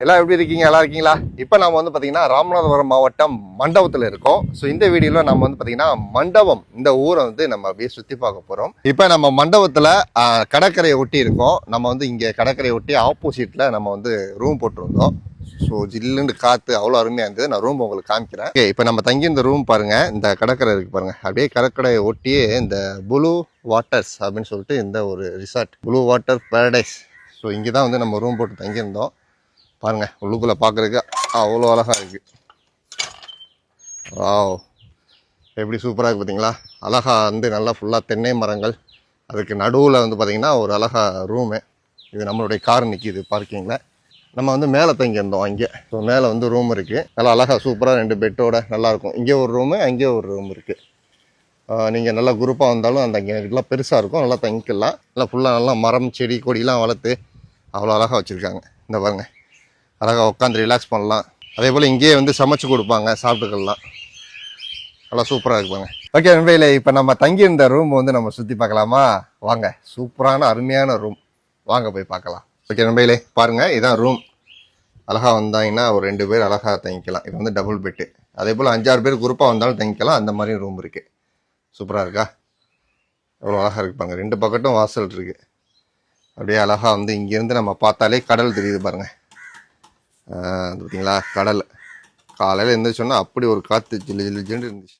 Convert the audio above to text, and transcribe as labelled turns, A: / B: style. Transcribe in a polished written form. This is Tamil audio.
A: எல்லாம் எப்படி இருக்கீங்க? நல்லா இருக்கீங்களா? இப்போ நம்ம வந்து பார்த்தீங்கன்னா ராமநாதபுரம் மாவட்டம் மண்டபத்தில் இருக்கோம். ஸோ இந்த வீடியோவில் நம்ம வந்து பார்த்தீங்கன்னா மண்டபம் இந்த ஊரை வந்து நம்ம அப்படியே சுற்றி பார்க்க போகிறோம். இப்போ நம்ம மண்டபத்தில் கடற்கரையை ஒட்டி இருக்கோம். நம்ம வந்து இங்கே கடற்கரையை ஒட்டி ஆப்போசிட்டில் நம்ம வந்து ரூம் போட்டிருந்தோம். ஸோ ஜில்லுன்னு காற்று அவ்வளோ அருமையாக இருந்தது. நான் ரூம் உங்களுக்கு காமிக்கிறேன். ஓகே, இப்போ நம்ம தங்கி இந்த ரூம் பாருங்கள். இந்த கடற்கரை இருக்குது பாருங்கள். அப்படியே கடற்கரையை ஒட்டியே இந்த ப்ளூ வாட்டர்ஸ் அப்படின்னு சொல்லிட்டு இந்த ஒரு resort, blue water paradise. So இங்கே தான் வந்து நம்ம ரூம் போட்டு தங்கியிருந்தோம். பாருங்கள், உள்ளுக்குள்ளே பார்க்குறதுக்கு அவ்வளோ அழகாக இருக்குது. வாவ், எப்படி சூப்பராக இருக்குது பார்த்தீங்களா? அழகாக வந்து நல்லா ஃபுல்லாக தென்னை மரங்கள், அதுக்கு நடுவில் வந்து பார்த்திங்கன்னா ஒரு அழகாக ரூமு. இது நம்மளுடைய கார் நிற்கிது பார்க்கிங்கில். நம்ம வந்து மேலே தங்கியிருந்தோம் அங்கே. ஸோ மேலே வந்து ரூம் இருக்குது. நல்லா அழகாக சூப்பராக 2 பெட்டோட நல்லாயிருக்கும். இங்கே ஒரு ரூமு, அங்கே ஒரு ரூம் இருக்குது. நீங்கள் நல்லா குரூப்பாக வந்தாலும் அந்த இங்கே எல்லாம் பெருசாக இருக்கும், நல்லா தங்கிக்கலாம். நல்லா ஃபுல்லாக நல்லா மரம் செடி கொடியெலாம் வளர்த்து அவ்வளோ அழகாக வச்சுருக்காங்க. இந்த பாருங்கள், அழகாக உட்காந்து ரிலாக்ஸ் பண்ணலாம். அதே போல் இங்கேயே வந்து சமைச்சு கொடுப்பாங்க, சாப்பிட்டுக்கலாம். நல்லா சூப்பராக இருக்குப்பாங்க. ஓகே நண்பர்களே, இப்போ நம்ம தங்கியிருந்த ரூம் வந்து நம்ம சுற்றி பார்க்கலாமா? வாங்க, சூப்பரான அருமையான ரூம், வாங்க போய் பார்க்கலாம். ஓகே நண்பர்களே, பாருங்கள், இதுதான் ரூம். அழகாக வந்தாங்கன்னா ஒரு 2 பேர் அழகாக தங்கிக்கலாம். இது வந்து டபுள் பெட்டு. அதே போல் 5-6 பேர் குரூப்பாக வந்தாலும் தங்கிக்கலாம். அந்த மாதிரி ரூம் இருக்குது. சூப்பராக இருக்கா? எவ்வளோ அழகாக இருக்குப்பாங்க. 2 பக்கட்டும் வாசல் இருக்குது. அப்படியே அழகாக வந்து இங்கேருந்து நம்ம பார்த்தாலே கடல் தெரியுது பாருங்கள். பார்த்தீங்களா கடல்? காலையில் எழுந்திரிச்சோன்னா அப்படி ஒரு காற்று ஜில்லு ஜில்லு ஜில்லுன்னு இருந்துச்சு.